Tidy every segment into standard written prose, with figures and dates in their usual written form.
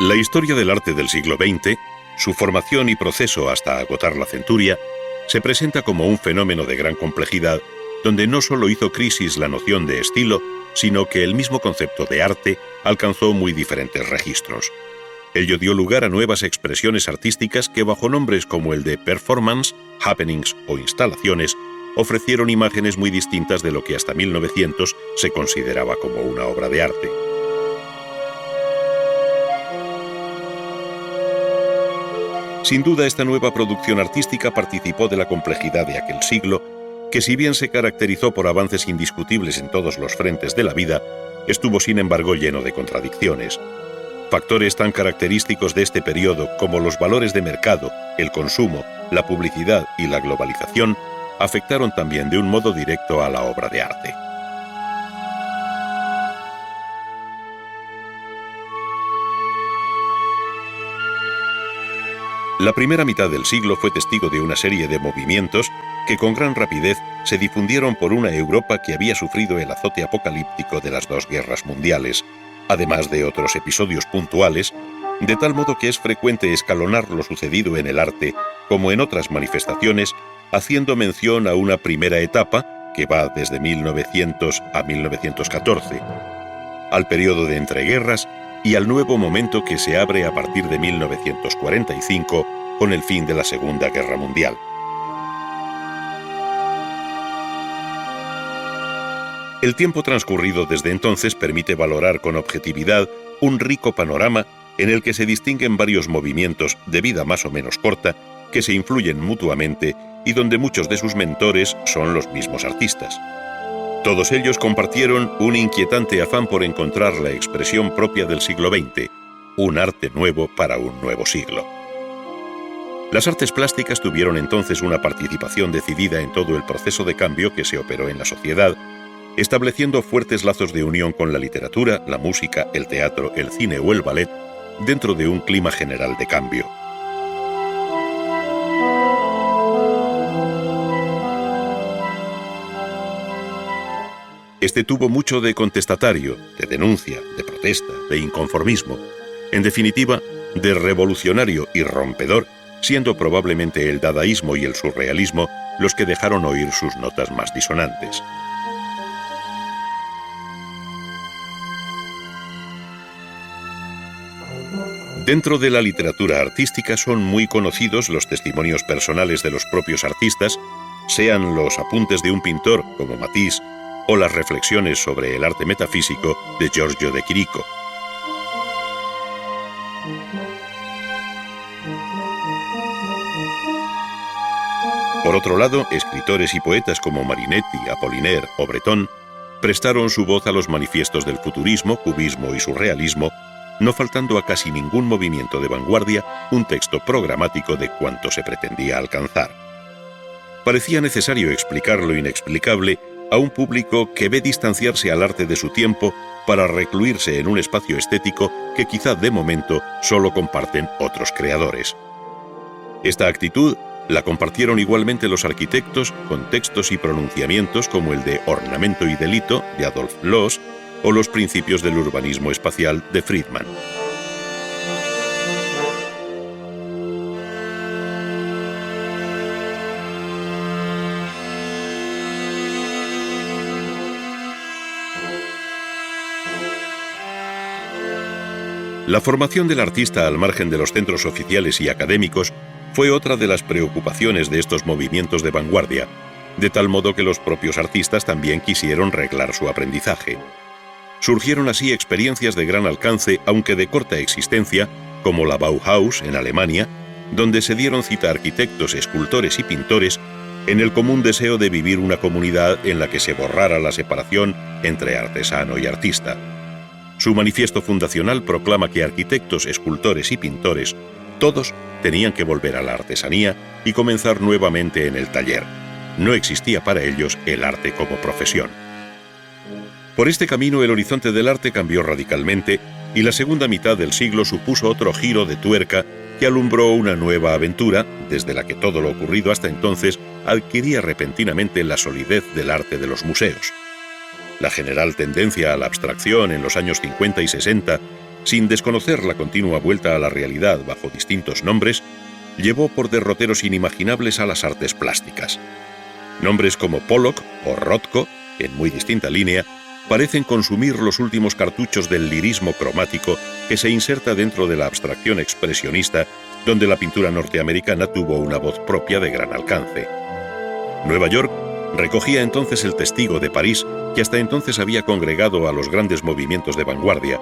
La historia del arte del siglo XX, su formación y proceso hasta agotar la centuria, se presenta como un fenómeno de gran complejidad, donde no solo hizo crisis la noción de estilo, sino que el mismo concepto de arte alcanzó muy diferentes registros. Ello dio lugar a nuevas expresiones artísticas que, bajo nombres como el de performance, happenings o instalaciones, ofrecieron imágenes muy distintas de lo que hasta 1900 se consideraba como una obra de arte. Sin duda, esta nueva producción artística participó de la complejidad de aquel siglo, que si bien se caracterizó por avances indiscutibles en todos los frentes de la vida, estuvo sin embargo lleno de contradicciones. Factores tan característicos de este periodo como los valores de mercado, el consumo, la publicidad y la globalización afectaron también de un modo directo a la obra de arte. La primera mitad del siglo fue testigo de una serie de movimientos que con gran rapidez se difundieron por una Europa que había sufrido el azote apocalíptico de las dos guerras mundiales, además de otros episodios puntuales, de tal modo que es frecuente escalonar lo sucedido en el arte, como en otras manifestaciones, haciendo mención a una primera etapa que va desde 1900 a 1914, al periodo de entreguerras y al nuevo momento que se abre a partir de 1945 con el fin de la Segunda Guerra Mundial. El tiempo transcurrido desde entonces permite valorar con objetividad un rico panorama en el que se distinguen varios movimientos de vida más o menos corta que se influyen mutuamente y donde muchos de sus mentores son los mismos artistas. Todos ellos compartieron un inquietante afán por encontrar la expresión propia del siglo XX, un arte nuevo para un nuevo siglo. Las artes plásticas tuvieron entonces una participación decidida en todo el proceso de cambio que se operó en la sociedad, estableciendo fuertes lazos de unión con la literatura, la música, el teatro, el cine o el ballet, dentro de un clima general de cambio. Este tuvo mucho de contestatario, de denuncia, de protesta, de inconformismo, en definitiva, de revolucionario y rompedor, siendo probablemente el dadaísmo y el surrealismo los que dejaron oír sus notas más disonantes. Dentro de la literatura artística son muy conocidos los testimonios personales de los propios artistas, sean los apuntes de un pintor como Matisse o las reflexiones sobre el arte metafísico de Giorgio de Chirico. Por otro lado, escritores y poetas como Marinetti, Apollinaire o Breton prestaron su voz a los manifiestos del futurismo, cubismo y surrealismo, no faltando a casi ningún movimiento de vanguardia un texto programático de cuanto se pretendía alcanzar. Parecía necesario explicar lo inexplicable a un público que ve distanciarse al arte de su tiempo para recluirse en un espacio estético que quizá de momento solo comparten otros creadores. Esta actitud la compartieron igualmente los arquitectos con textos y pronunciamientos como el de Ornamento y Delito de Adolf Loos o los principios del urbanismo espacial de Friedman. La formación del artista al margen de los centros oficiales y académicos fue otra de las preocupaciones de estos movimientos de vanguardia, de tal modo que los propios artistas también quisieron reglar su aprendizaje. Surgieron así experiencias de gran alcance, aunque de corta existencia, como la Bauhaus en Alemania, donde se dieron cita arquitectos, escultores y pintores en el común deseo de vivir una comunidad en la que se borrara la separación entre artesano y artista. Su manifiesto fundacional proclama que arquitectos, escultores y pintores, todos tenían que volver a la artesanía y comenzar nuevamente en el taller. No existía para ellos el arte como profesión. Por este camino el horizonte del arte cambió radicalmente y la segunda mitad del siglo supuso otro giro de tuerca que alumbró una nueva aventura, desde la que todo lo ocurrido hasta entonces adquiría repentinamente la solidez del arte de los museos. La general tendencia a la abstracción en los años 50 y 60 sin desconocer la continua vuelta a la realidad bajo distintos nombres, llevó por derroteros inimaginables a las artes plásticas. Nombres como Pollock o Rothko, en muy distinta línea, parecen consumir los últimos cartuchos del lirismo cromático que se inserta dentro de la abstracción expresionista, donde la pintura norteamericana tuvo una voz propia de gran alcance. Nueva York recogía entonces el testigo de París, que hasta entonces había congregado a los grandes movimientos de vanguardia,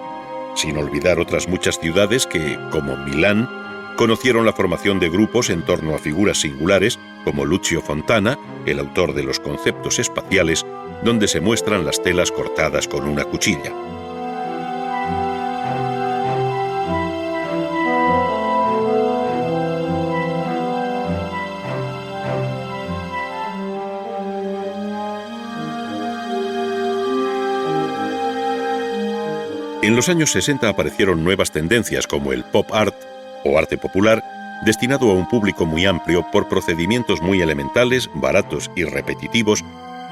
sin olvidar otras muchas ciudades que, como Milán, conocieron la formación de grupos en torno a figuras singulares como Lucio Fontana, el autor de los conceptos espaciales, donde se muestran las telas cortadas con una cuchilla. En los años 60 aparecieron nuevas tendencias como el pop art o arte popular, destinado a un público muy amplio por procedimientos muy elementales, baratos y repetitivos,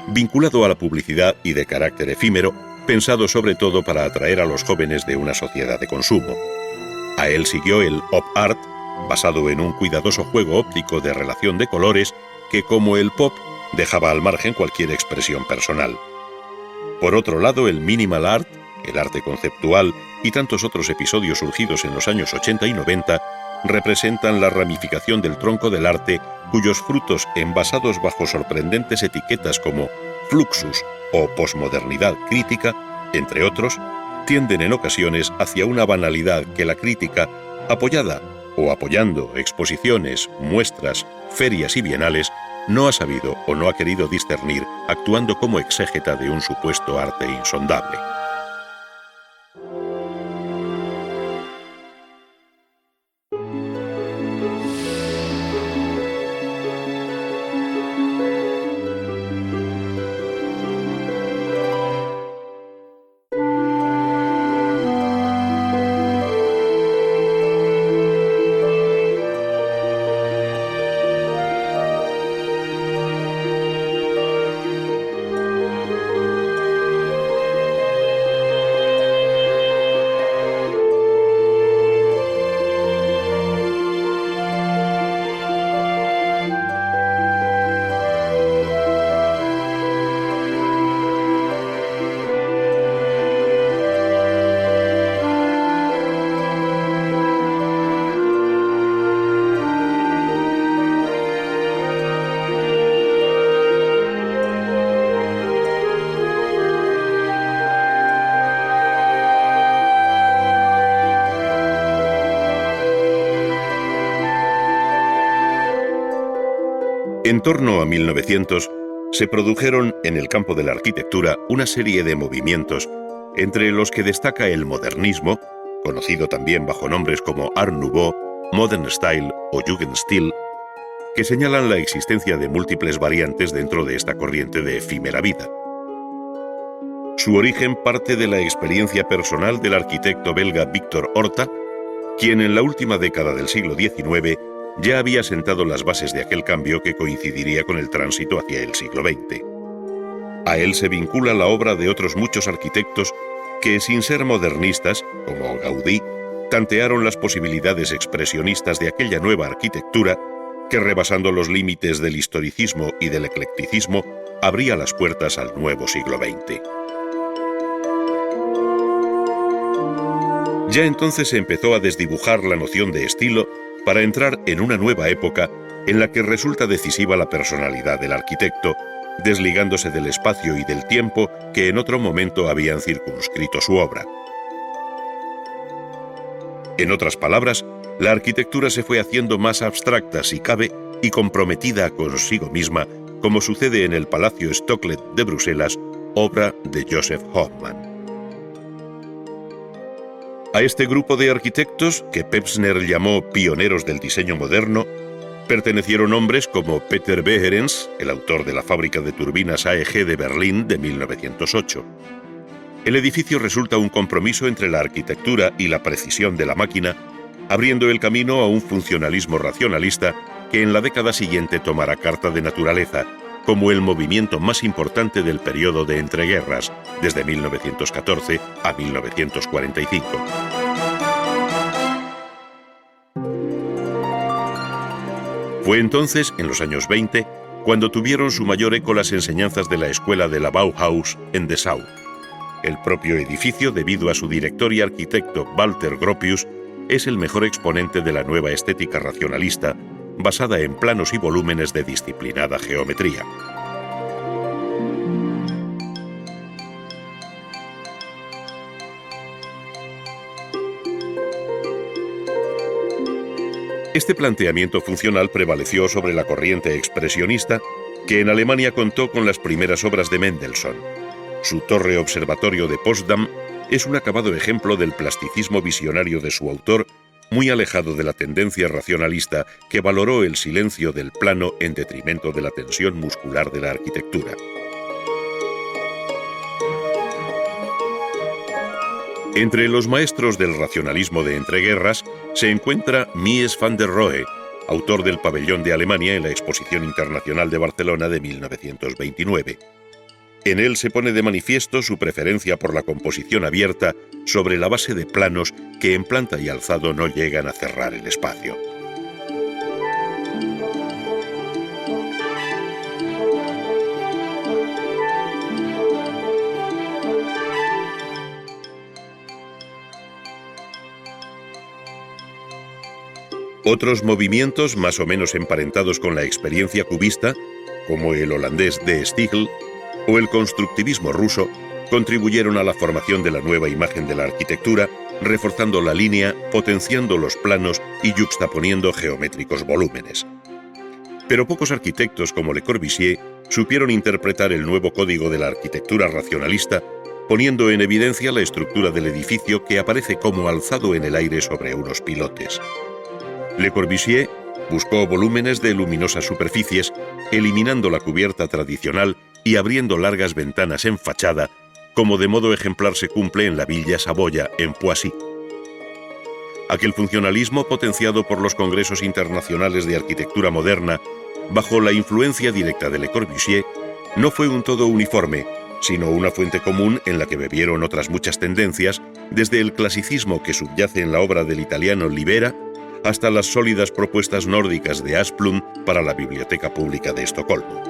vinculado a la publicidad y de carácter efímero, pensado sobre todo para atraer a los jóvenes de una sociedad de consumo. A él siguió el op art, basado en un cuidadoso juego óptico de relación de colores que, como el pop, dejaba al margen cualquier expresión personal. Por otro lado, el minimal art, el arte conceptual y tantos otros episodios surgidos en los años 80 y 90 representan la ramificación del tronco del arte cuyos frutos, envasados bajo sorprendentes etiquetas como fluxus o posmodernidad crítica, entre otros, tienden en ocasiones hacia una banalidad que la crítica, apoyada o apoyando exposiciones, muestras, ferias y bienales, no ha sabido o no ha querido discernir, actuando como exégeta de un supuesto arte insondable. En torno a 1900, se produjeron en el campo de la arquitectura una serie de movimientos, entre los que destaca el modernismo, conocido también bajo nombres como Art Nouveau, Modern Style o Jugendstil, que señalan la existencia de múltiples variantes dentro de esta corriente de efímera vida. Su origen parte de la experiencia personal del arquitecto belga Victor Horta, quien en la última década del siglo XIX ya había sentado las bases de aquel cambio que coincidiría con el tránsito hacia el siglo XX. A él se vincula la obra de otros muchos arquitectos que, sin ser modernistas, como Gaudí, tantearon las posibilidades expresionistas de aquella nueva arquitectura que, rebasando los límites del historicismo y del eclecticismo, abría las puertas al nuevo siglo XX. Ya entonces se empezó a desdibujar la noción de estilo para entrar en una nueva época en la que resulta decisiva la personalidad del arquitecto, desligándose del espacio y del tiempo que en otro momento habían circunscrito su obra. En otras palabras, la arquitectura se fue haciendo más abstracta, si cabe, y comprometida consigo misma, como sucede en el Palacio Stocklet de Bruselas, obra de Joseph Hoffmann. A este grupo de arquitectos, que Pevsner llamó pioneros del diseño moderno, pertenecieron hombres como Peter Behrens, el autor de la fábrica de turbinas AEG de Berlín de 1908. El edificio resulta un compromiso entre la arquitectura y la precisión de la máquina, abriendo el camino a un funcionalismo racionalista que en la década siguiente tomará carta de naturaleza, como el movimiento más importante del periodo de entreguerras, desde 1914 a 1945. Fue entonces, en los años 20, cuando tuvieron su mayor eco las enseñanzas de la escuela de la Bauhaus en Dessau. El propio edificio, debido a su director y arquitecto Walter Gropius, es el mejor exponente de la nueva estética racionalista, basada en planos y volúmenes de disciplinada geometría. Este planteamiento funcional prevaleció sobre la corriente expresionista, que en Alemania contó con las primeras obras de Mendelssohn. Su torre observatorio de Potsdam es un acabado ejemplo del plasticismo visionario de su autor, muy alejado de la tendencia racionalista que valoró el silencio del plano en detrimento de la tensión muscular de la arquitectura. Entre los maestros del racionalismo de entreguerras se encuentra Mies van der Rohe, autor del pabellón de Alemania en la Exposición Internacional de Barcelona de 1929. En él se pone de manifiesto su preferencia por la composición abierta sobre la base de planos que en planta y alzado no llegan a cerrar el espacio. Otros movimientos más o menos emparentados con la experiencia cubista, como el holandés de Stiegel o el constructivismo ruso, contribuyeron a la formación de la nueva imagen de la arquitectura, reforzando la línea, potenciando los planos y yuxtaponiendo geométricos volúmenes. Pero pocos arquitectos como Le Corbusier supieron interpretar el nuevo código de la arquitectura racionalista, poniendo en evidencia la estructura del edificio que aparece como alzado en el aire sobre unos pilotes. Le Corbusier buscó volúmenes de luminosas superficies, eliminando la cubierta tradicional y abriendo largas ventanas en fachada, como de modo ejemplar se cumple en la Villa Savoia, en Poissy. Aquel funcionalismo potenciado por los congresos internacionales de arquitectura moderna, bajo la influencia directa de Le Corbusier, no fue un todo uniforme, sino una fuente común en la que bebieron otras muchas tendencias, desde el clasicismo que subyace en la obra del italiano Libera, hasta las sólidas propuestas nórdicas de Asplund para la Biblioteca Pública de Estocolmo.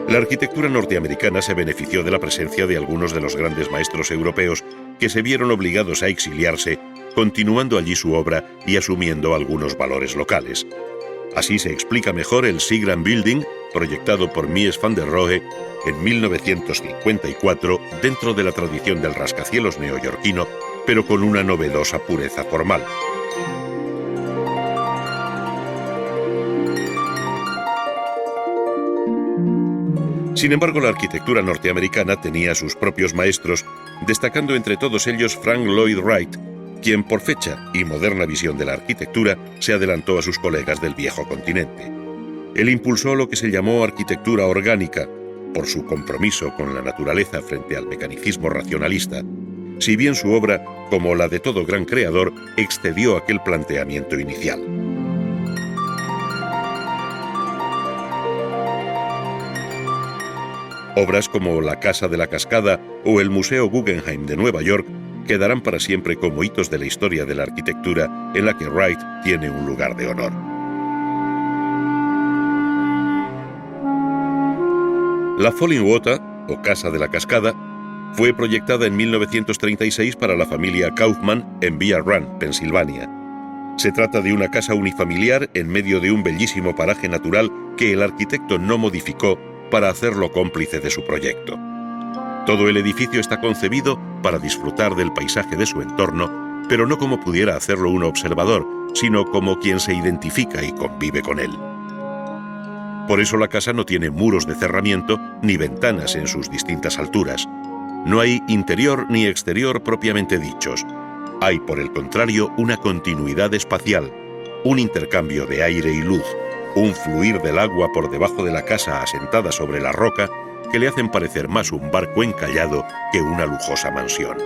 La arquitectura norteamericana se benefició de la presencia de algunos de los grandes maestros europeos que se vieron obligados a exiliarse, continuando allí su obra y asumiendo algunos valores locales. Así se explica mejor el Seagram Building, proyectado por Mies van der Rohe en 1954 dentro de la tradición del rascacielos neoyorquino, pero con una novedosa pureza formal. Sin embargo, la arquitectura norteamericana tenía sus propios maestros, destacando entre todos ellos Frank Lloyd Wright, quien por fecha y moderna visión de la arquitectura se adelantó a sus colegas del viejo continente. Él impulsó lo que se llamó arquitectura orgánica, por su compromiso con la naturaleza frente al mecanicismo racionalista, si bien su obra, como la de todo gran creador, excedió aquel planteamiento inicial. Obras como la Casa de la Cascada o el Museo Guggenheim de Nueva York quedarán para siempre como hitos de la historia de la arquitectura en la que Wright tiene un lugar de honor. La Falling Water, o Casa de la Cascada, fue proyectada en 1936 para la familia Kaufman en Bear Run, Pensilvania. Se trata de una casa unifamiliar en medio de un bellísimo paraje natural que el arquitecto no modificó para hacerlo cómplice de su proyecto. Todo el edificio está concebido para disfrutar del paisaje de su entorno, pero no como pudiera hacerlo un observador, sino como quien se identifica y convive con él. Por eso la casa no tiene muros de cerramiento ni ventanas en sus distintas alturas. No hay interior ni exterior propiamente dichos. Hay, por el contrario, una continuidad espacial, un intercambio de aire y luz, un fluir del agua por debajo de la casa asentada sobre la roca que le hacen parecer más un barco encallado que una lujosa mansión.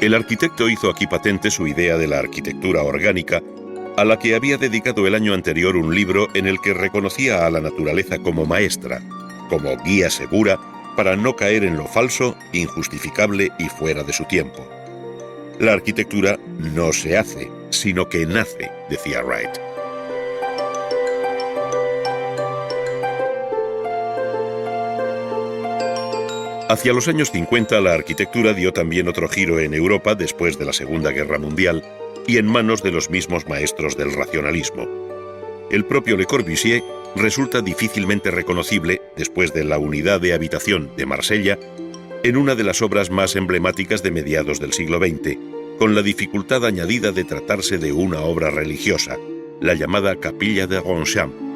El arquitecto hizo aquí patente su idea de la arquitectura orgánica, a la que había dedicado el año anterior un libro en el que reconocía a la naturaleza como maestra, como guía segura para no caer en lo falso, injustificable y fuera de su tiempo. La arquitectura no se hace, sino que nace, decía Wright. Hacia los años 50 la arquitectura dio también otro giro en Europa después de la Segunda Guerra Mundial y en manos de los mismos maestros del racionalismo. El propio Le Corbusier resulta difícilmente reconocible, después de La Unidad de Habitación de Marsella, en una de las obras más emblemáticas de mediados del siglo XX, con la dificultad añadida de tratarse de una obra religiosa, la llamada Capilla de Ronchamp.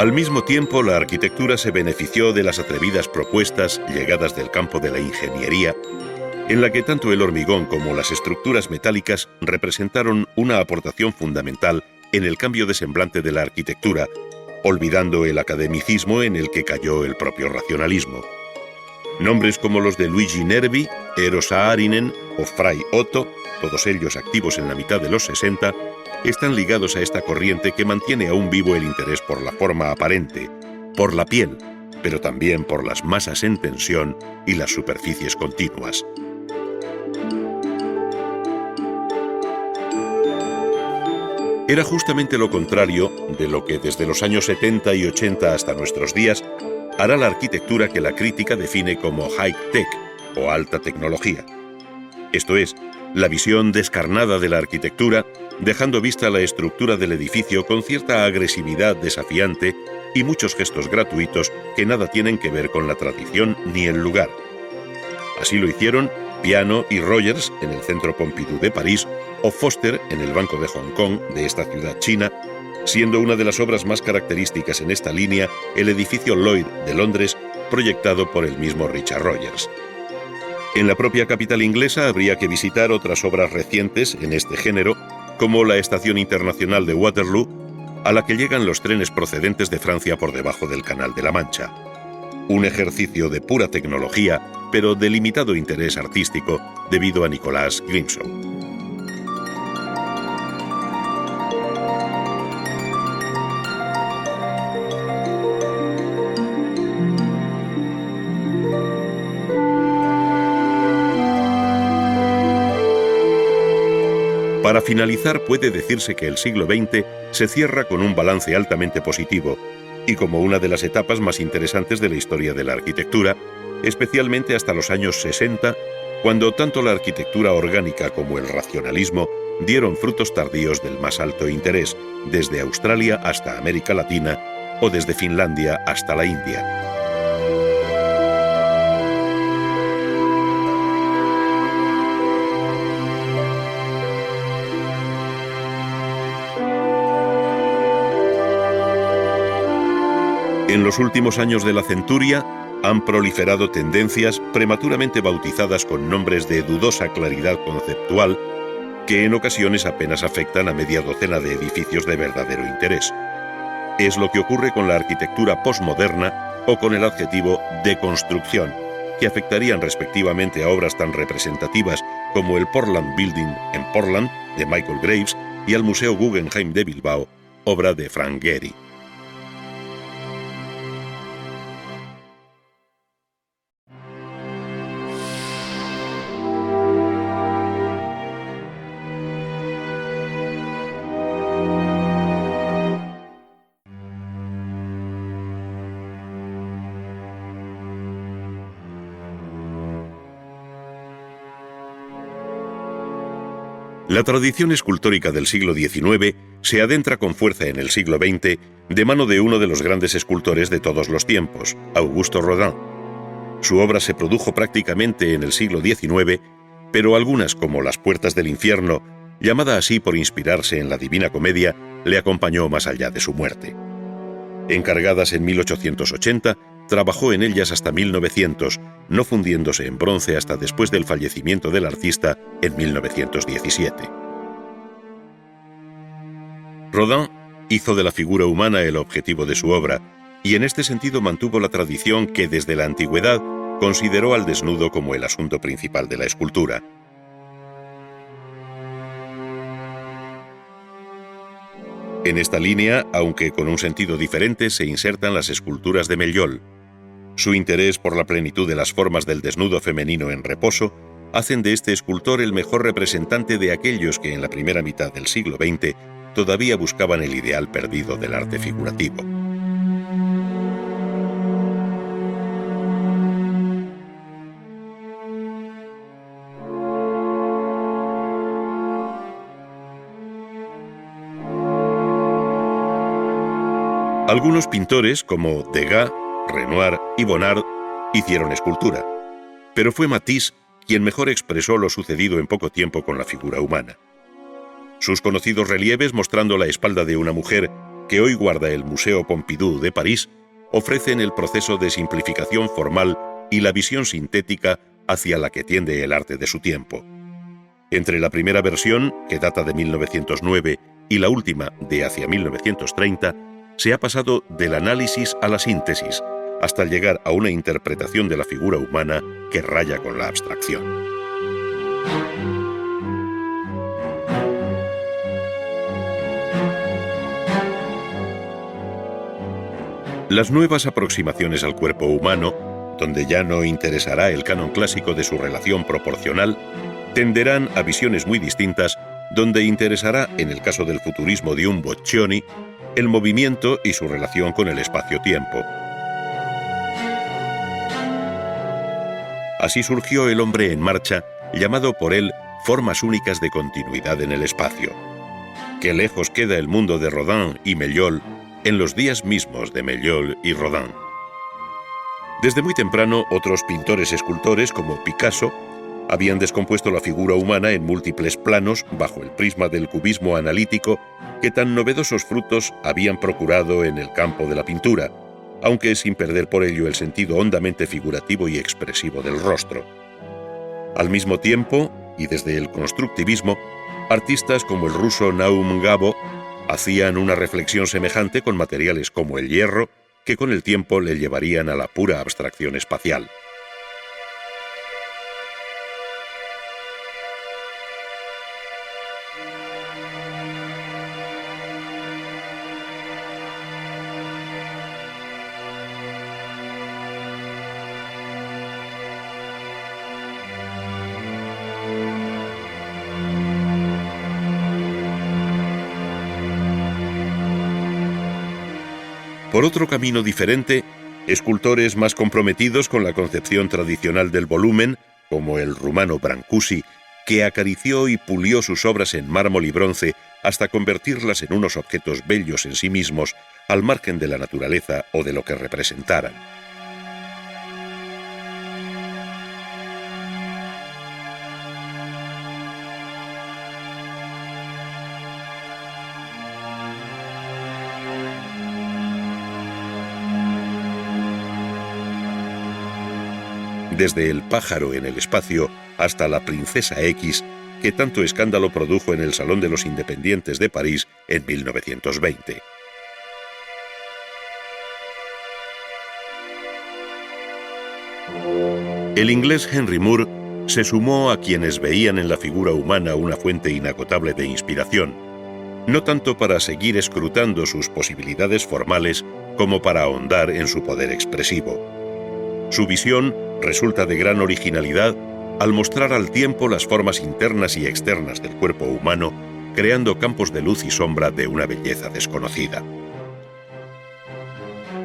Al mismo tiempo, la arquitectura se benefició de las atrevidas propuestas llegadas del campo de la ingeniería, en la que tanto el hormigón como las estructuras metálicas representaron una aportación fundamental en el cambio de semblante de la arquitectura, olvidando el academicismo en el que cayó el propio racionalismo. Nombres como los de Luigi Nervi, Eero Saarinen o Fray Otto, todos ellos activos en la mitad de los 60, están ligados a esta corriente que mantiene aún vivo el interés por la forma aparente, por la piel, pero también por las masas en tensión y las superficies continuas. Era justamente lo contrario de lo que desde los años 70 y 80 hasta nuestros días hará la arquitectura que la crítica define como high-tech o alta tecnología. Esto es, la visión descarnada de la arquitectura, dejando vista la estructura del edificio con cierta agresividad desafiante y muchos gestos gratuitos que nada tienen que ver con la tradición ni el lugar. Así lo hicieron Piano y Rogers en el Centro Pompidou de París o Foster en el Banco de Hong Kong de esta ciudad china, siendo una de las obras más características en esta línea el edificio Lloyd de Londres, proyectado por el mismo Richard Rogers. En la propia capital inglesa habría que visitar otras obras recientes en este género, como la Estación Internacional de Waterloo, a la que llegan los trenes procedentes de Francia por debajo del Canal de la Mancha. Un ejercicio de pura tecnología, pero de limitado interés artístico debido a Nicolas Grimshaw. Para finalizar, puede decirse que el siglo XX se cierra con un balance altamente positivo y como una de las etapas más interesantes de la historia de la arquitectura, especialmente hasta los años 60, cuando tanto la arquitectura orgánica como el racionalismo dieron frutos tardíos del más alto interés, desde Australia hasta América Latina o desde Finlandia hasta la India. En los últimos años de la centuria han proliferado tendencias prematuramente bautizadas con nombres de dudosa claridad conceptual que en ocasiones apenas afectan a media docena de edificios de verdadero interés. Es lo que ocurre con la arquitectura postmoderna o con el adjetivo deconstrucción, que afectarían respectivamente a obras tan representativas como el Portland Building en Portland, de Michael Graves, y al Museo Guggenheim de Bilbao, obra de Frank Gehry. La tradición escultórica del siglo XIX se adentra con fuerza en el siglo XX de mano de uno de los grandes escultores de todos los tiempos, Augusto Rodin. Su obra se produjo prácticamente en el siglo XIX, pero algunas, como Las Puertas del Infierno, llamada así por inspirarse en la Divina Comedia, le acompañó más allá de su muerte. Encargadas en 1880, trabajó en ellas hasta 1900, no fundiéndose en bronce hasta después del fallecimiento del artista en 1917. Rodin hizo de la figura humana el objetivo de su obra, y en este sentido mantuvo la tradición que desde la antigüedad consideró al desnudo como el asunto principal de la escultura. En esta línea, aunque con un sentido diferente, se insertan las esculturas de Melliol. Su interés por la plenitud de las formas del desnudo femenino en reposo hacen de este escultor el mejor representante de aquellos que en la primera mitad del siglo XX todavía buscaban el ideal perdido del arte figurativo. Algunos pintores, como Degas, Renoir y Bonnard, hicieron escultura, pero fue Matisse quien mejor expresó lo sucedido en poco tiempo con la figura humana. Sus conocidos relieves mostrando la espalda de una mujer, que hoy guarda el Museo Pompidou de París, ofrecen el proceso de simplificación formal y la visión sintética hacia la que tiende el arte de su tiempo. Entre la primera versión, que data de 1909, y la última, de hacia 1930, se ha pasado del análisis a la síntesis, hasta llegar a una interpretación de la figura humana que raya con la abstracción. Las nuevas aproximaciones al cuerpo humano, donde ya no interesará el canon clásico de su relación proporcional, tenderán a visiones muy distintas, donde interesará, en el caso del futurismo de un Boccioni, el movimiento y su relación con el espacio-tiempo. Así surgió el hombre en marcha, llamado por él formas únicas de continuidad en el espacio. Qué lejos queda el mundo de Rodin y Melliol en los días mismos de Melliol y Rodin. Desde muy temprano, otros pintores escultores, como Picasso, habían descompuesto la figura humana en múltiples planos bajo el prisma del cubismo analítico que tan novedosos frutos habían procurado en el campo de la pintura, aunque sin perder por ello el sentido hondamente figurativo y expresivo del rostro. Al mismo tiempo, y desde el constructivismo, artistas como el ruso Naum Gabo hacían una reflexión semejante con materiales como el hierro, que con el tiempo le llevarían a la pura abstracción espacial. Por otro camino diferente, escultores más comprometidos con la concepción tradicional del volumen, como el rumano Brancusi, que acarició y pulió sus obras en mármol y bronce hasta convertirlas en unos objetos bellos en sí mismos, al margen de la naturaleza o de lo que representaran. Desde el pájaro en el espacio hasta la princesa X, que tanto escándalo produjo en el Salón de los Independientes de París en 1920. El inglés Henry Moore se sumó a quienes veían en la figura humana una fuente inagotable de inspiración, no tanto para seguir escrutando sus posibilidades formales como para ahondar en su poder expresivo. Su visión resulta de gran originalidad al mostrar al tiempo las formas internas y externas del cuerpo humano, creando campos de luz y sombra de una belleza desconocida.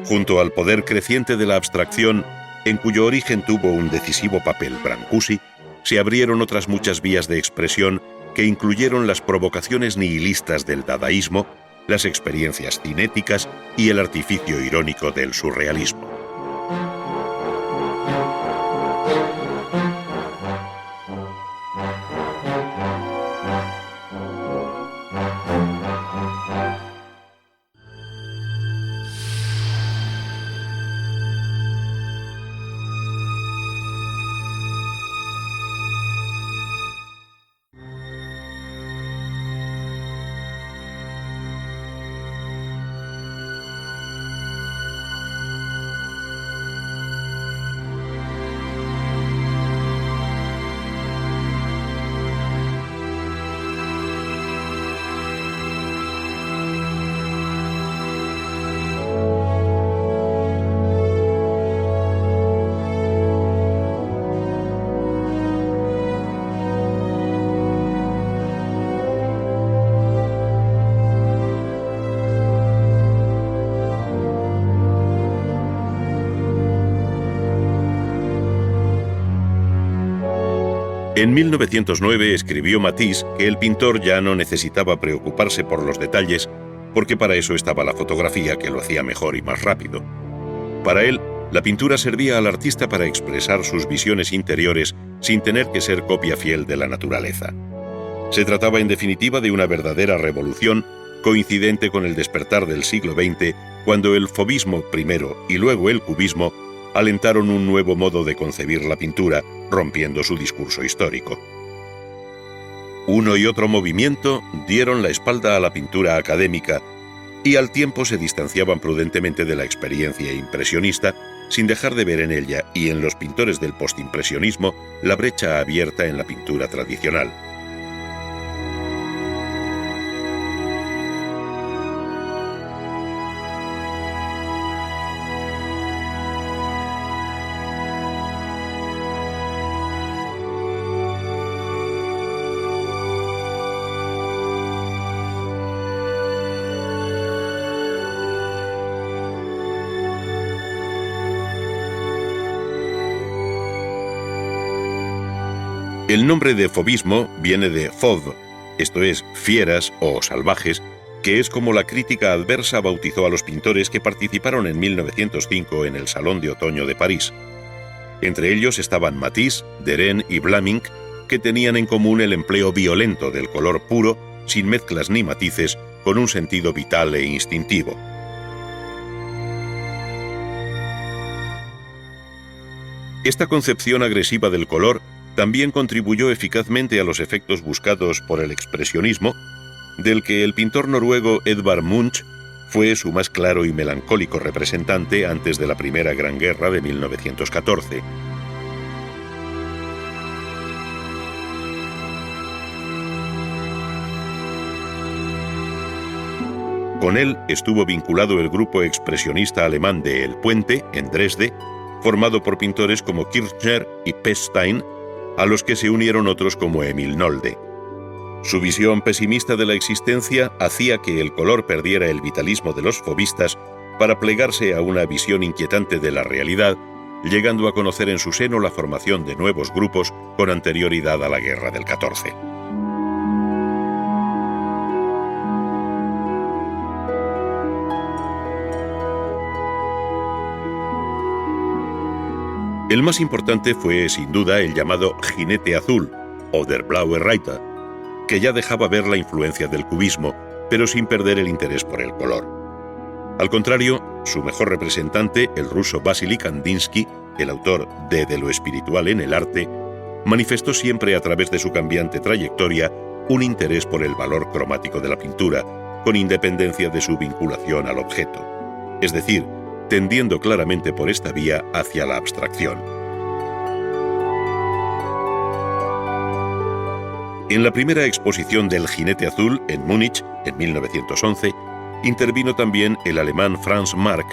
Junto al poder creciente de la abstracción, en cuyo origen tuvo un decisivo papel Brancusi, se abrieron otras muchas vías de expresión que incluyeron las provocaciones nihilistas del dadaísmo, las experiencias cinéticas y el artificio irónico del surrealismo. En 1909 escribió Matisse que el pintor ya no necesitaba preocuparse por los detalles, porque para eso estaba la fotografía, que lo hacía mejor y más rápido. Para él, la pintura servía al artista para expresar sus visiones interiores sin tener que ser copia fiel de la naturaleza. Se trataba en definitiva de una verdadera revolución, coincidente con el despertar del siglo XX, cuando el fauvismo primero y luego el cubismo alentaron un nuevo modo de concebir la pintura, rompiendo su discurso histórico. Uno y otro movimiento dieron la espalda a la pintura académica y al tiempo se distanciaban prudentemente de la experiencia impresionista, sin dejar de ver en ella y en los pintores del postimpresionismo la brecha abierta en la pintura tradicional. El nombre de fauvismo viene de fauve, esto es, fieras o salvajes, que es como la crítica adversa bautizó a los pintores que participaron en 1905 en el Salón de Otoño de París. Entre ellos estaban Matisse, Derain y Vlaminck, que tenían en común el empleo violento del color puro, sin mezclas ni matices, con un sentido vital e instintivo. Esta concepción agresiva del color también contribuyó eficazmente a los efectos buscados por el expresionismo, del que el pintor noruego Edvard Munch fue su más claro y melancólico representante antes de la Primera Gran Guerra de 1914. Con él estuvo vinculado el grupo expresionista alemán de El Puente, en Dresde, formado por pintores como Kirchner y Pechstein, a los que se unieron otros como Emil Nolde. Su visión pesimista de la existencia hacía que el color perdiera el vitalismo de los fauvistas para plegarse a una visión inquietante de la realidad, llegando a conocer en su seno la formación de nuevos grupos con anterioridad a la Guerra del 14. El más importante fue, sin duda, el llamado Jinete Azul, o Der Blaue Reiter, que ya dejaba ver la influencia del cubismo, pero sin perder el interés por el color. Al contrario, su mejor representante, el ruso Vasily Kandinsky, el autor de lo espiritual en el arte, manifestó siempre a través de su cambiante trayectoria un interés por el valor cromático de la pintura, con independencia de su vinculación al objeto, es decir, tendiendo claramente por esta vía hacia la abstracción. En la primera exposición del Jinete Azul, en Múnich, en 1911, intervino también el alemán Franz Marc,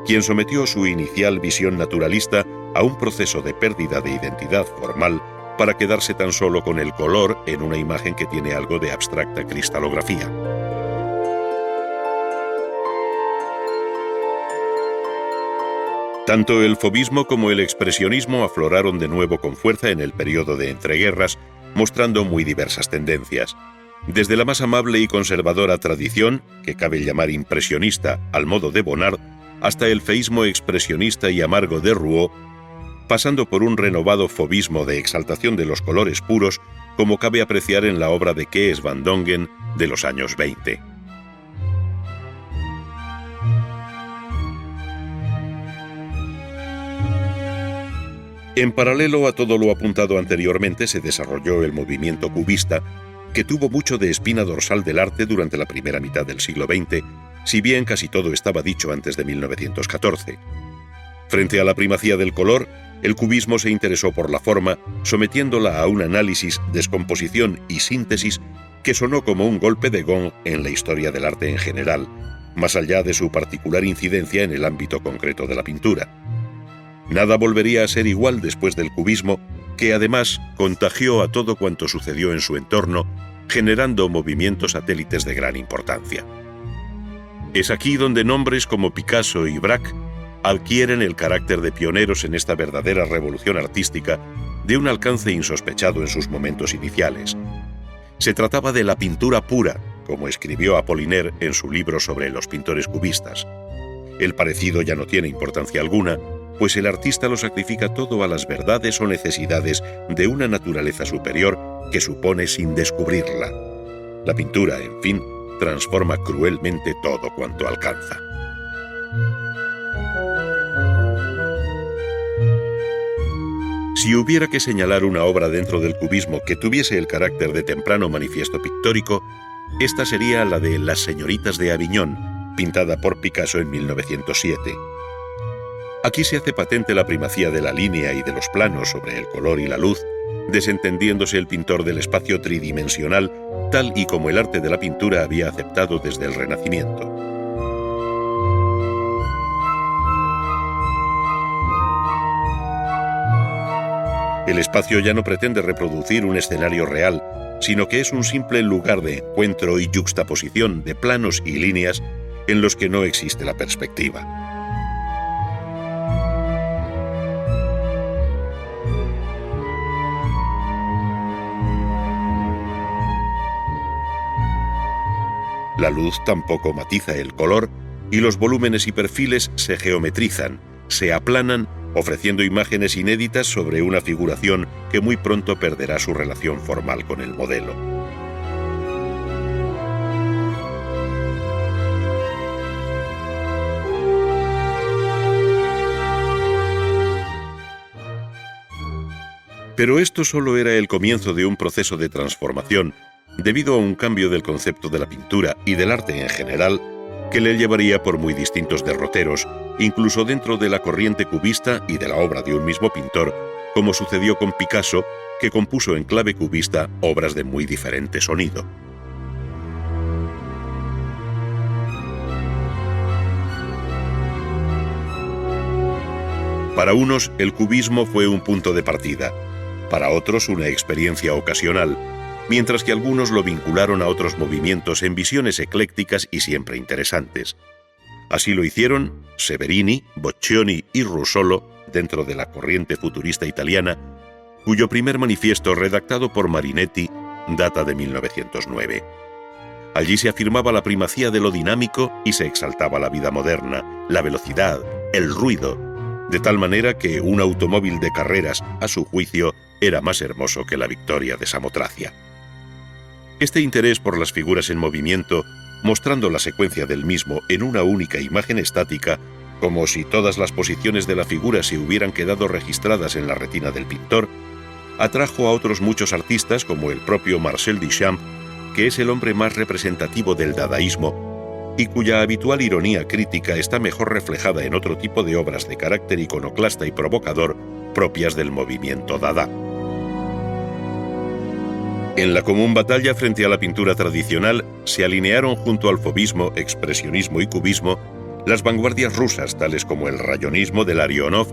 quien sometió su inicial visión naturalista a un proceso de pérdida de identidad formal para quedarse tan solo con el color en una imagen que tiene algo de abstracta cristalografía. Tanto el fauvismo como el expresionismo afloraron de nuevo con fuerza en el periodo de entreguerras, mostrando muy diversas tendencias. Desde la más amable y conservadora tradición, que cabe llamar impresionista al modo de Bonnard, hasta el feísmo expresionista y amargo de Rouault, pasando por un renovado fauvismo de exaltación de los colores puros, como cabe apreciar en la obra de Kees van Dongen de los años 20. En paralelo a todo lo apuntado anteriormente se desarrolló el movimiento cubista, que tuvo mucho de espina dorsal del arte durante la primera mitad del siglo XX, si bien casi todo estaba dicho antes de 1914. Frente a la primacía del color, el cubismo se interesó por la forma, sometiéndola a un análisis, descomposición y síntesis que sonó como un golpe de gong en la historia del arte en general, más allá de su particular incidencia en el ámbito concreto de la pintura. Nada volvería a ser igual después del cubismo, que además contagió a todo cuanto sucedió en su entorno, generando movimientos satélites de gran importancia. Es aquí donde nombres como Picasso y Braque adquieren el carácter de pioneros en esta verdadera revolución artística, de un alcance insospechado en sus momentos iniciales. Se trataba de la pintura pura, como escribió Apollinaire en su libro sobre los pintores cubistas. El parecido ya no tiene importancia alguna, pues el artista lo sacrifica todo a las verdades o necesidades de una naturaleza superior que supone sin descubrirla. La pintura, en fin, transforma cruelmente todo cuanto alcanza. Si hubiera que señalar una obra dentro del cubismo que tuviese el carácter de temprano manifiesto pictórico, esta sería la de Las señoritas de Aviñón, pintada por Picasso en 1907. Aquí se hace patente la primacía de la línea y de los planos sobre el color y la luz, desentendiéndose el pintor del espacio tridimensional, tal y como el arte de la pintura había aceptado desde el Renacimiento. El espacio ya no pretende reproducir un escenario real, sino que es un simple lugar de encuentro y yuxtaposición de planos y líneas en los que no existe la perspectiva. La luz tampoco matiza el color y los volúmenes y perfiles se geometrizan, se aplanan, ofreciendo imágenes inéditas sobre una figuración que muy pronto perderá su relación formal con el modelo. Pero esto solo era el comienzo de un proceso de transformación, debido a un cambio del concepto de la pintura y del arte en general, que le llevaría por muy distintos derroteros, incluso dentro de la corriente cubista y de la obra de un mismo pintor, como sucedió con Picasso, que compuso en clave cubista obras de muy diferente sonido. Para unos, el cubismo fue un punto de partida, para otros una experiencia ocasional, mientras que algunos lo vincularon a otros movimientos en visiones eclécticas y siempre interesantes. Así lo hicieron Severini, Boccioni y Russolo dentro de la corriente futurista italiana, cuyo primer manifiesto, redactado por Marinetti, data de 1909. Allí se afirmaba la primacía de lo dinámico y se exaltaba la vida moderna, la velocidad, el ruido, de tal manera que un automóvil de carreras, a su juicio, era más hermoso que la victoria de Samotracia. Este interés por las figuras en movimiento, mostrando la secuencia del mismo en una única imagen estática, como si todas las posiciones de la figura se hubieran quedado registradas en la retina del pintor, atrajo a otros muchos artistas como el propio Marcel Duchamp, que es el hombre más representativo del dadaísmo y cuya habitual ironía crítica está mejor reflejada en otro tipo de obras de carácter iconoclasta y provocador propias del movimiento dada. En la común batalla frente a la pintura tradicional se alinearon junto al fauvismo, expresionismo y cubismo las vanguardias rusas tales como el rayonismo de Larionov,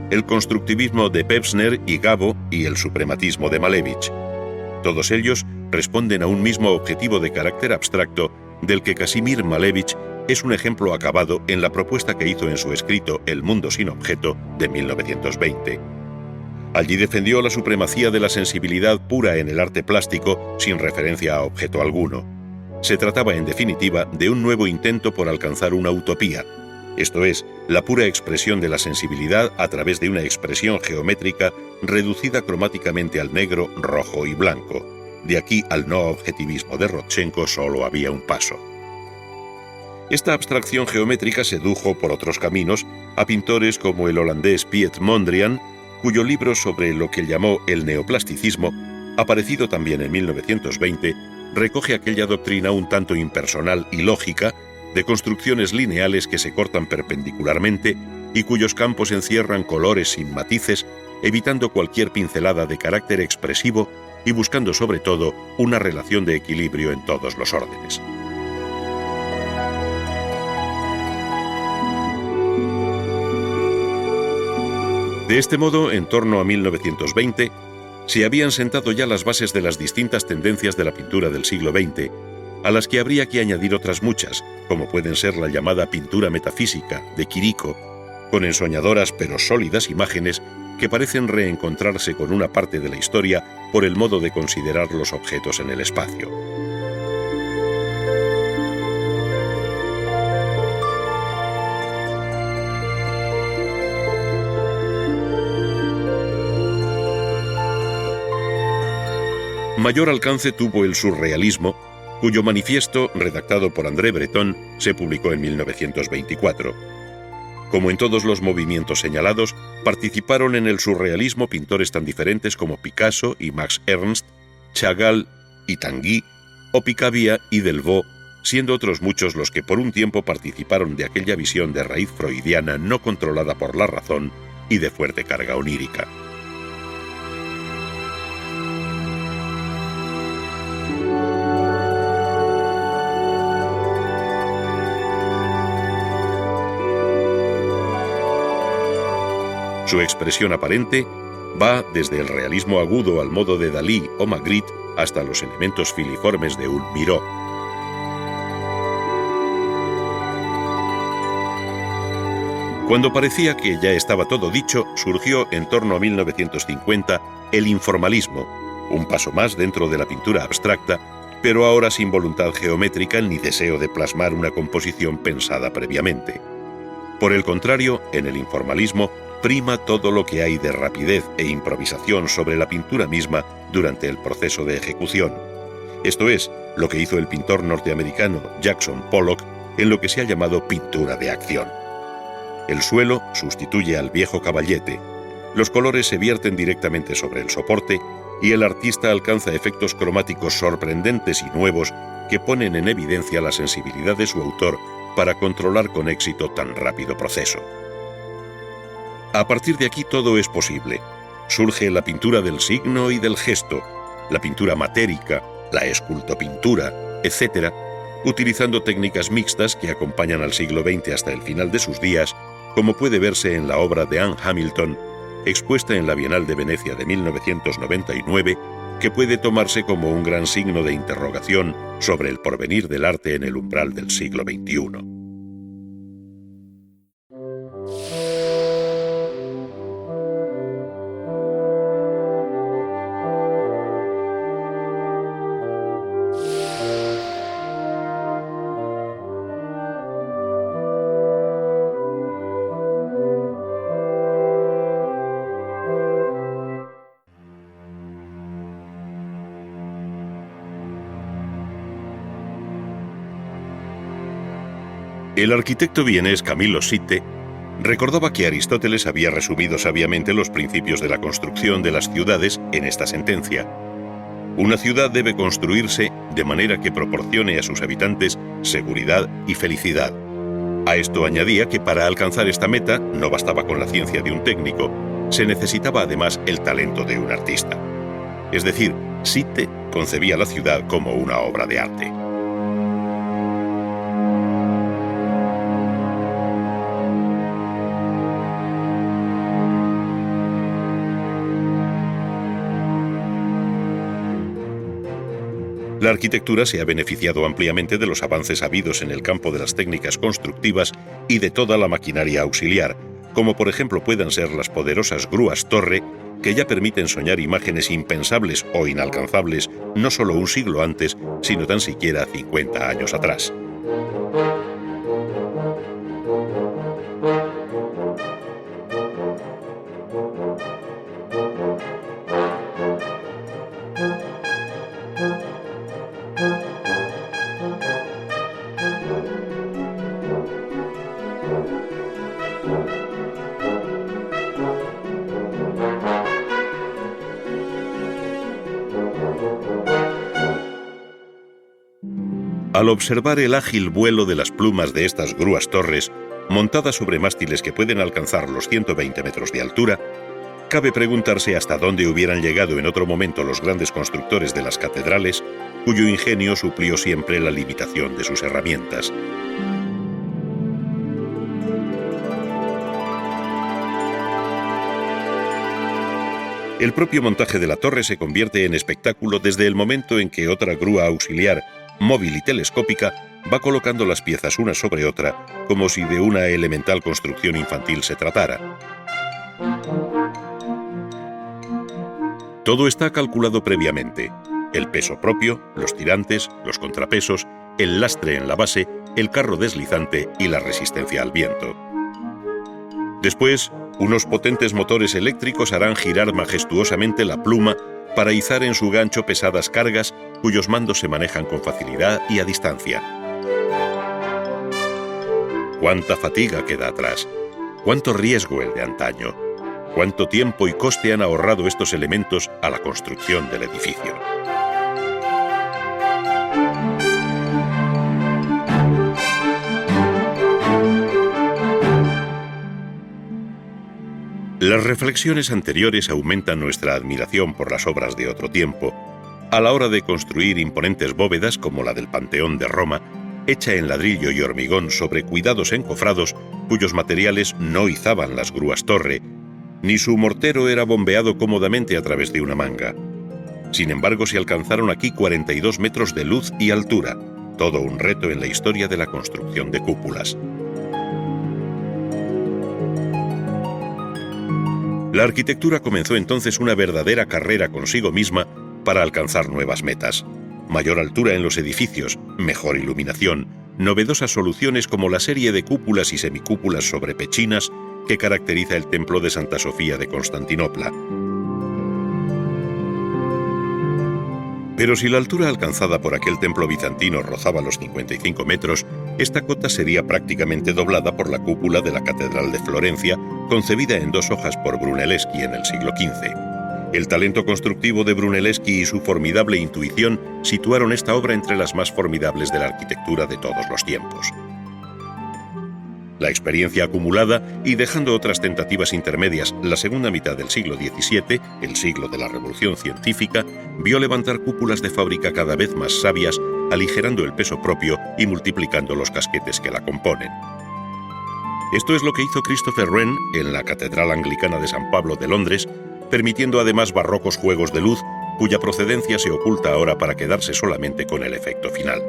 el constructivismo de Pevsner y Gabo y el suprematismo de Malevich. Todos ellos responden a un mismo objetivo de carácter abstracto del que Casimir Malevich es un ejemplo acabado en la propuesta que hizo en su escrito El mundo sin objeto de 1920. Allí defendió la supremacía de la sensibilidad pura en el arte plástico sin referencia a objeto alguno. Se trataba, en definitiva, de un nuevo intento por alcanzar una utopía, esto es, la pura expresión de la sensibilidad a través de una expresión geométrica reducida cromáticamente al negro, rojo y blanco. De aquí al no objetivismo de Rodchenko solo había un paso. Esta abstracción geométrica sedujo por otros caminos a pintores como el holandés Piet Mondrian, cuyo libro sobre lo que llamó el neoplasticismo, aparecido también en 1920, recoge aquella doctrina un tanto impersonal y lógica de construcciones lineales que se cortan perpendicularmente y cuyos campos encierran colores sin matices, evitando cualquier pincelada de carácter expresivo y buscando sobre todo una relación de equilibrio en todos los órdenes. De este modo, en torno a 1920, se habían sentado ya las bases de las distintas tendencias de la pintura del siglo XX, a las que habría que añadir otras muchas, como pueden ser la llamada pintura metafísica, de Quirico, con ensoñadoras pero sólidas imágenes que parecen reencontrarse con una parte de la historia por el modo de considerar los objetos en el espacio. Mayor alcance tuvo el surrealismo, cuyo manifiesto, redactado por André Breton, se publicó en 1924. Como en todos los movimientos señalados, participaron en el surrealismo pintores tan diferentes como Picasso y Max Ernst, Chagall y Tanguy, o Picabia y Delvaux, siendo otros muchos los que por un tiempo participaron de aquella visión de raíz freudiana no controlada por la razón y de fuerte carga onírica. Su expresión aparente va desde el realismo agudo al modo de Dalí o Magritte hasta los elementos filiformes de un Miró. Cuando parecía que ya estaba todo dicho, surgió en torno a 1950 el informalismo, un paso más dentro de la pintura abstracta, pero ahora sin voluntad geométrica ni deseo de plasmar una composición pensada previamente. Por el contrario, en el informalismo prima todo lo que hay de rapidez e improvisación sobre la pintura misma durante el proceso de ejecución. Esto es lo que hizo el pintor norteamericano Jackson Pollock en lo que se ha llamado pintura de acción. El suelo sustituye al viejo caballete, los colores se vierten directamente sobre el soporte y el artista alcanza efectos cromáticos sorprendentes y nuevos que ponen en evidencia la sensibilidad de su autor para controlar con éxito tan rápido proceso. A partir de aquí todo es posible. Surge la pintura del signo y del gesto, la pintura matérica, la escultopintura, etc., utilizando técnicas mixtas que acompañan al siglo XX hasta el final de sus días, como puede verse en la obra de Anne Hamilton, expuesta en la Bienal de Venecia de 1999, que puede tomarse como un gran signo de interrogación sobre el porvenir del arte en el umbral del siglo XXI. El arquitecto vienés Camillo Sitte recordaba que Aristóteles había resumido sabiamente los principios de la construcción de las ciudades en esta sentencia. Una ciudad debe construirse de manera que proporcione a sus habitantes seguridad y felicidad. A esto añadía que para alcanzar esta meta no bastaba con la ciencia de un técnico, se necesitaba además el talento de un artista. Es decir, Sitte concebía la ciudad como una obra de arte. La arquitectura se ha beneficiado ampliamente de los avances habidos en el campo de las técnicas constructivas y de toda la maquinaria auxiliar, como por ejemplo puedan ser las poderosas grúas torre, que ya permiten soñar imágenes impensables o inalcanzables no solo un siglo antes, sino tan siquiera 50 años atrás. Al observar el ágil vuelo de las plumas de estas grúas torres, montadas sobre mástiles que pueden alcanzar los 120 metros de altura, cabe preguntarse hasta dónde hubieran llegado en otro momento los grandes constructores de las catedrales, cuyo ingenio suplió siempre la limitación de sus herramientas. El propio montaje de la torre se convierte en espectáculo desde el momento en que otra grúa auxiliar, móvil y telescópica, va colocando las piezas una sobre otra, como si de una elemental construcción infantil se tratara. Todo está calculado previamente: el peso propio, los tirantes, los contrapesos, el lastre en la base, el carro deslizante y la resistencia al viento. Después, unos potentes motores eléctricos harán girar majestuosamente la pluma para izar en su gancho pesadas cargas cuyos mandos se manejan con facilidad y a distancia. ¡Cuánta fatiga queda atrás! ¡Cuánto riesgo el de antaño! ¡Cuánto tiempo y coste han ahorrado estos elementos a la construcción del edificio! Las reflexiones anteriores aumentan nuestra admiración por las obras de otro tiempo, a la hora de construir imponentes bóvedas como la del Panteón de Roma, hecha en ladrillo y hormigón sobre cuidados encofrados cuyos materiales no izaban las grúas torre, ni su mortero era bombeado cómodamente a través de una manga. Sin embargo, se alcanzaron aquí 42 metros de luz y altura, todo un reto en la historia de la construcción de cúpulas. La arquitectura comenzó entonces una verdadera carrera consigo misma para alcanzar nuevas metas: mayor altura en los edificios, mejor iluminación, novedosas soluciones como la serie de cúpulas y semicúpulas sobre pechinas que caracteriza el templo de Santa Sofía de Constantinopla. Pero si la altura alcanzada por aquel templo bizantino rozaba los 55 metros, esta cota sería prácticamente doblada por la cúpula de la Catedral de Florencia, concebida en 2 hojas por Brunelleschi en el siglo XV. El talento constructivo de Brunelleschi y su formidable intuición situaron esta obra entre las más formidables de la arquitectura de todos los tiempos. La experiencia acumulada, y dejando otras tentativas intermedias, la segunda mitad del siglo XVII, el siglo de la Revolución Científica, vio levantar cúpulas de fábrica cada vez más sabias, aligerando el peso propio y multiplicando los casquetes que la componen. Esto es lo que hizo Christopher Wren en la Catedral Anglicana de San Pablo de Londres, permitiendo además barrocos juegos de luz, cuya procedencia se oculta ahora para quedarse solamente con el efecto final.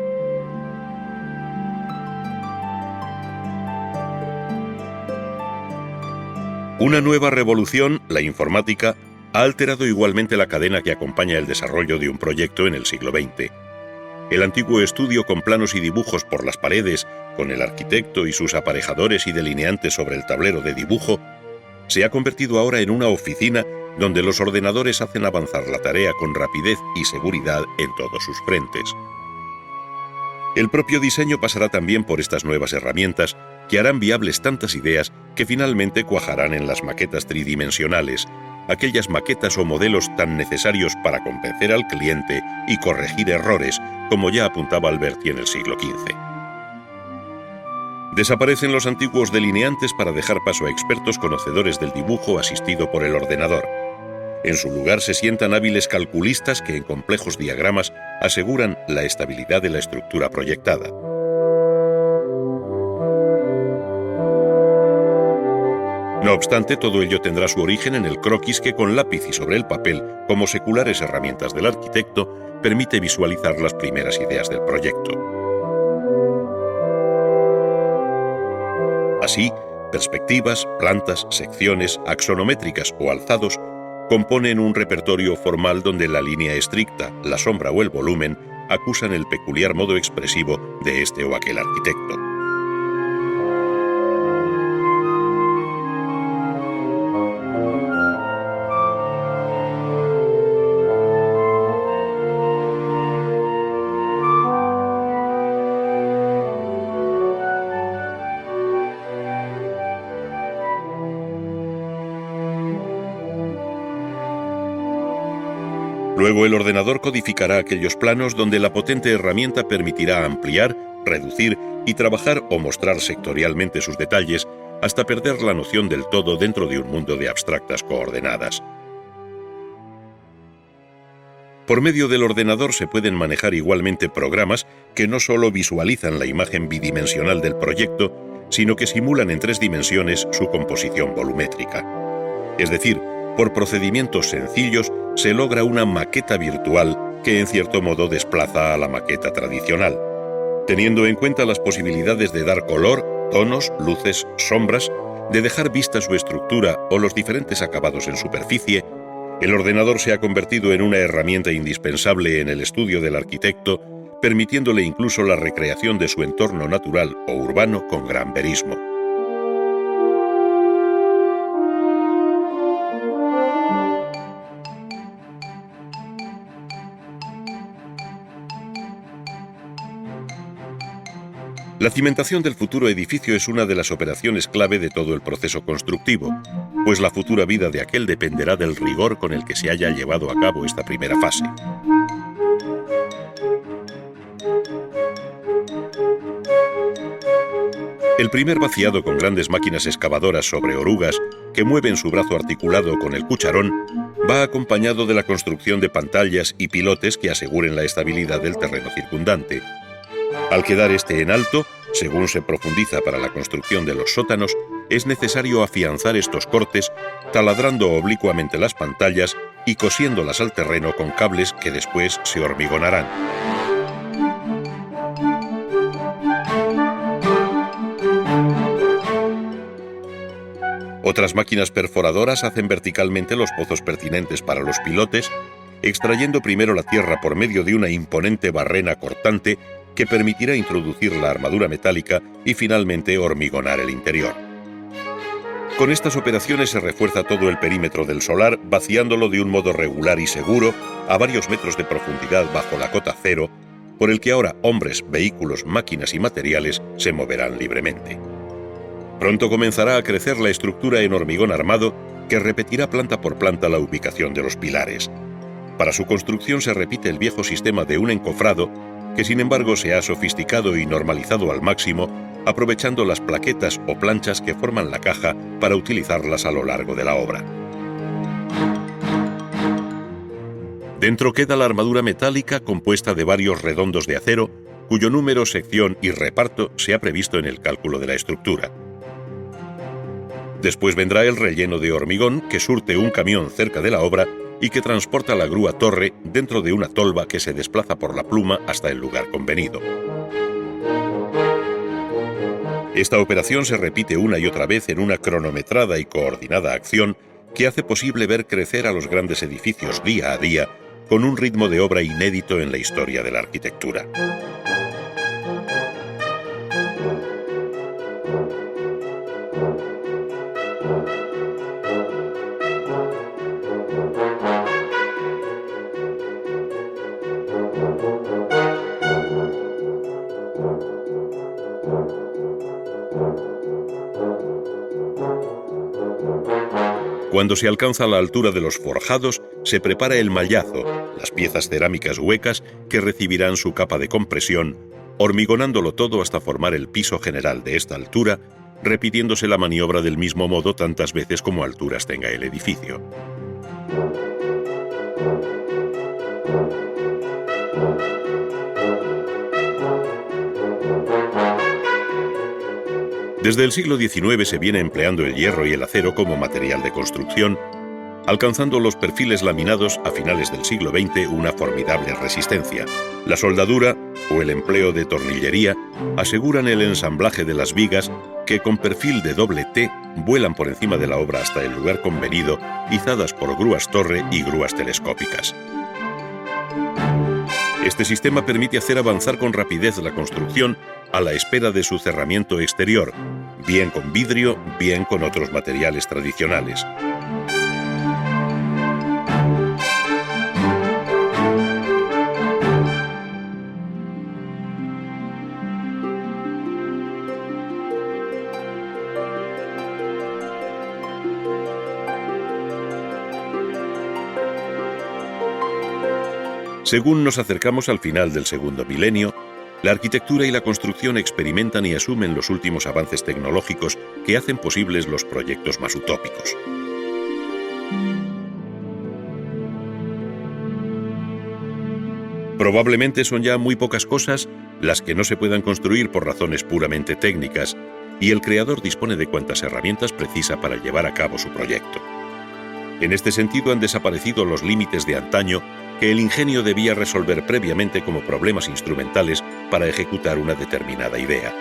Una nueva revolución, la informática, ha alterado igualmente la cadena que acompaña el desarrollo de un proyecto en el siglo XX. El antiguo estudio con planos y dibujos por las paredes, con el arquitecto y sus aparejadores y delineantes sobre el tablero de dibujo, se ha convertido ahora en una oficina donde los ordenadores hacen avanzar la tarea con rapidez y seguridad en todos sus frentes. El propio diseño pasará también por estas nuevas herramientas que harán viables tantas ideas que finalmente cuajarán en las maquetas tridimensionales, aquellas maquetas o modelos tan necesarios para convencer al cliente y corregir errores, como ya apuntaba Alberti en el siglo XV. Desaparecen los antiguos delineantes para dejar paso a expertos conocedores del dibujo asistido por el ordenador. En su lugar se sientan hábiles calculistas que en complejos diagramas aseguran la estabilidad de la estructura proyectada. No obstante, todo ello tendrá su origen en el croquis que con lápiz y sobre el papel, como seculares herramientas del arquitecto, permite visualizar las primeras ideas del proyecto. Así, perspectivas, plantas, secciones, axonométricas o alzados componen un repertorio formal donde la línea estricta, la sombra o el volumen acusan el peculiar modo expresivo de este o aquel arquitecto. Luego el ordenador codificará aquellos planos donde la potente herramienta permitirá ampliar, reducir y trabajar o mostrar sectorialmente sus detalles hasta perder la noción del todo dentro de un mundo de abstractas coordenadas. Por medio del ordenador se pueden manejar igualmente programas que no solo visualizan la imagen bidimensional del proyecto, sino que simulan en 3 dimensiones su composición volumétrica. Es decir, por procedimientos sencillos se logra una maqueta virtual que en cierto modo desplaza a la maqueta tradicional, teniendo en cuenta las posibilidades de dar color, tonos, luces, sombras, de dejar vista su estructura o los diferentes acabados en superficie. El ordenador se ha convertido en una herramienta indispensable en el estudio del arquitecto, permitiéndole incluso la recreación de su entorno natural o urbano con gran verismo. La cimentación del futuro edificio es una de las operaciones clave de todo el proceso constructivo, pues la futura vida de aquel dependerá del rigor con el que se haya llevado a cabo esta primera fase. El primer vaciado con grandes máquinas excavadoras sobre orugas que mueven su brazo articulado con el cucharón va acompañado de la construcción de pantallas y pilotes que aseguren la estabilidad del terreno circundante. Al quedar este en alto, según se profundiza para la construcción de los sótanos, es necesario afianzar estos cortes, taladrando oblicuamente las pantallas y cosiéndolas al terreno con cables que después se hormigonarán. Otras máquinas perforadoras hacen verticalmente los pozos pertinentes para los pilotes, extrayendo primero la tierra por medio de una imponente barrena cortante que permitirá introducir la armadura metálica y finalmente hormigonar el interior. Con estas operaciones se refuerza todo el perímetro del solar, vaciándolo de un modo regular y seguro a varios metros de profundidad bajo la cota cero, por el que ahora hombres, vehículos, máquinas y materiales se moverán libremente. Pronto comenzará a crecer la estructura en hormigón armado que repetirá planta por planta la ubicación de los pilares. Para su construcción se repite el viejo sistema de un encofrado que sin embargo se ha sofisticado y normalizado al máximo, aprovechando las plaquetas o planchas que forman la caja para utilizarlas a lo largo de la obra. Dentro queda la armadura metálica compuesta de varios redondos de acero, cuyo número, sección y reparto se ha previsto en el cálculo de la estructura. Después vendrá el relleno de hormigón que surte un camión cerca de la obra y que transporta la grúa torre dentro de una tolva que se desplaza por la pluma hasta el lugar convenido. Esta operación se repite una y otra vez en una cronometrada y coordinada acción que hace posible ver crecer a los grandes edificios día a día con un ritmo de obra inédito en la historia de la arquitectura. Cuando se alcanza la altura de los forjados, se prepara el mallazo, las piezas cerámicas huecas que recibirán su capa de compresión, hormigonándolo todo hasta formar el piso general de esta altura, repitiéndose la maniobra del mismo modo tantas veces como alturas tenga el edificio. Desde el siglo XIX se viene empleando el hierro y el acero como material de construcción, alcanzando los perfiles laminados a finales del siglo XX una formidable resistencia. La soldadura o el empleo de tornillería aseguran el ensamblaje de las vigas que con perfil de doble T vuelan por encima de la obra hasta el lugar convenido, izadas por grúas torre y grúas telescópicas. Este sistema permite hacer avanzar con rapidez la construcción a la espera de su cerramiento exterior, bien con vidrio, bien con otros materiales tradicionales. Según nos acercamos al final del segundo milenio, la arquitectura y la construcción experimentan y asumen los últimos avances tecnológicos que hacen posibles los proyectos más utópicos. Probablemente son ya muy pocas cosas las que no se puedan construir por razones puramente técnicas, y el creador dispone de cuantas herramientas precisa para llevar a cabo su proyecto. En este sentido han desaparecido los límites de antaño que el ingenio debía resolver previamente como problemas instrumentales para ejecutar una determinada idea.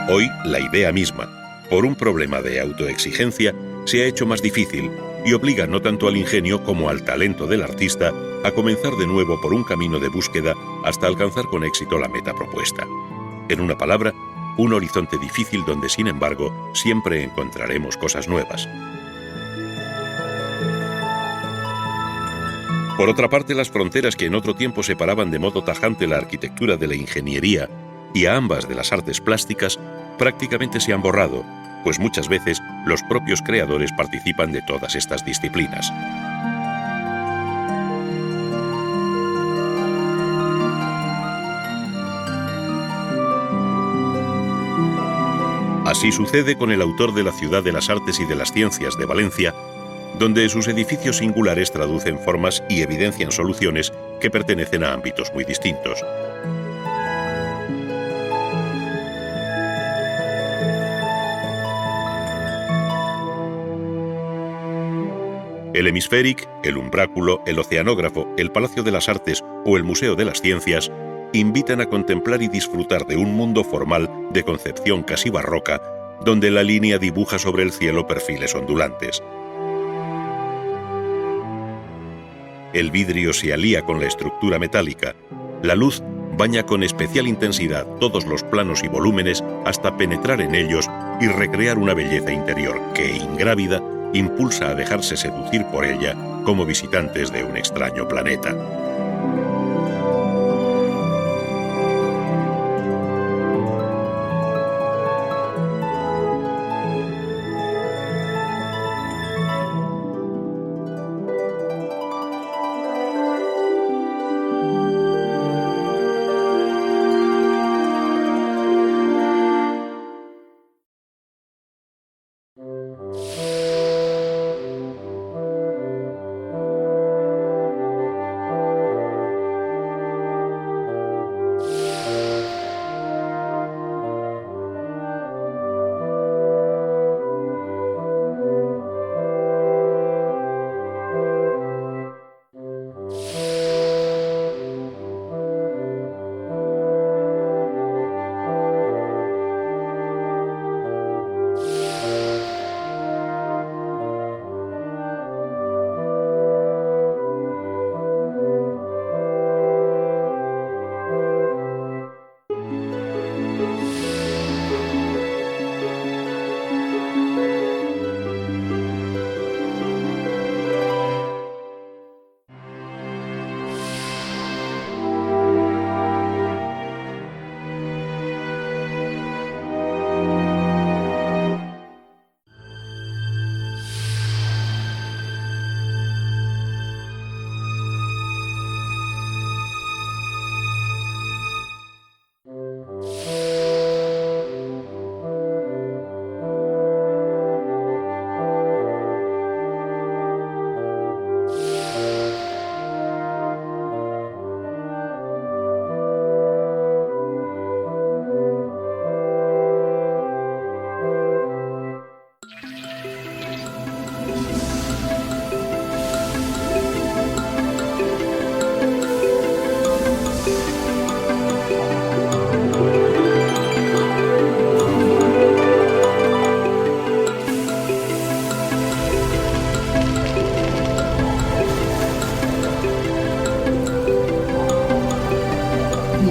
Hoy, la idea misma, por un problema de autoexigencia, se ha hecho más difícil y obliga no tanto al ingenio como al talento del artista a comenzar de nuevo por un camino de búsqueda hasta alcanzar con éxito la meta propuesta. En una palabra, un horizonte difícil donde, sin embargo, siempre encontraremos cosas nuevas. Por otra parte, las fronteras que en otro tiempo separaban de modo tajante la arquitectura de la ingeniería y a ambas de las artes plásticas, prácticamente se han borrado, pues muchas veces los propios creadores participan de todas estas disciplinas. Así sucede con el autor de la Ciudad de las Artes y de las Ciencias de Valencia, donde sus edificios singulares traducen formas y evidencian soluciones que pertenecen a ámbitos muy distintos. El Hemisféric, el Umbráculo, el Oceanógrafo, el Palacio de las Artes o el Museo de las Ciencias invitan a contemplar y disfrutar de un mundo formal de concepción casi barroca, donde la línea dibuja sobre el cielo perfiles ondulantes. El vidrio se alía con la estructura metálica, la luz baña con especial intensidad todos los planos y volúmenes hasta penetrar en ellos y recrear una belleza interior que, ingrávida, impulsa a dejarse seducir por ella como visitantes de un extraño planeta.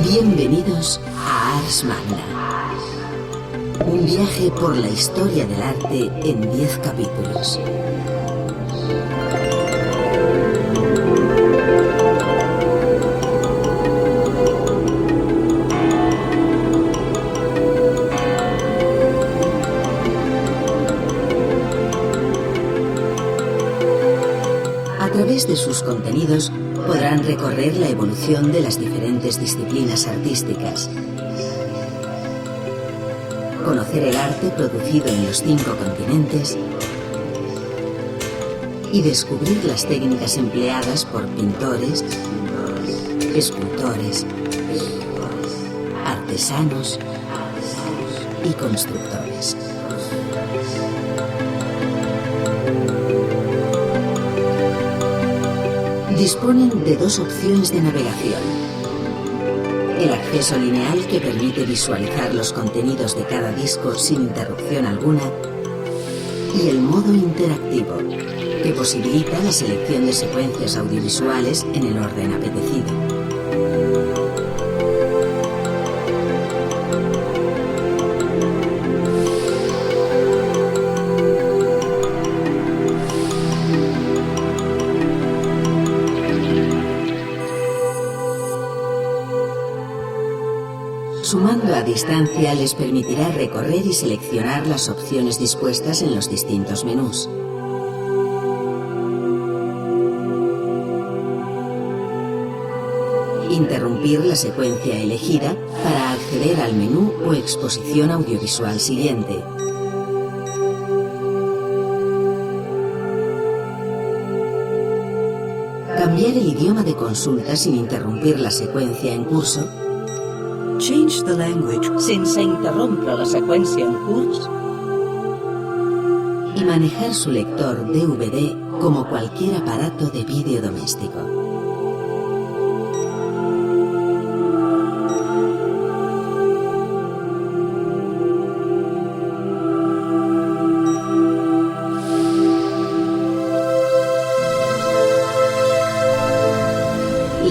Bienvenidos a Ars Magna, un viaje por la historia del arte en 10 capítulos. A través de sus contenidos podrán recorrer la evolución de las diferentes disciplinas artísticas, conocer el arte producido en los 5 continentes y descubrir las técnicas empleadas por pintores, escultores, artesanos y constructores. Disponen de 2 opciones de navegación: el acceso lineal que permite visualizar los contenidos de cada disco sin interrupción alguna y el modo interactivo, que posibilita la selección de secuencias audiovisuales en el orden apetecido. Sumando a distancia les permitirá recorrer y seleccionar las opciones dispuestas en los distintos menús. Interrumpir la secuencia elegida para acceder al menú o exposición audiovisual siguiente. Cambiar el idioma de consulta sin interrumpir la secuencia en curso. Change the language sense interrompre la seqüència en curs. Y manejar su lector DVD como cualquier aparato de vídeo doméstico.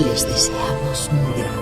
Les deseamos un gran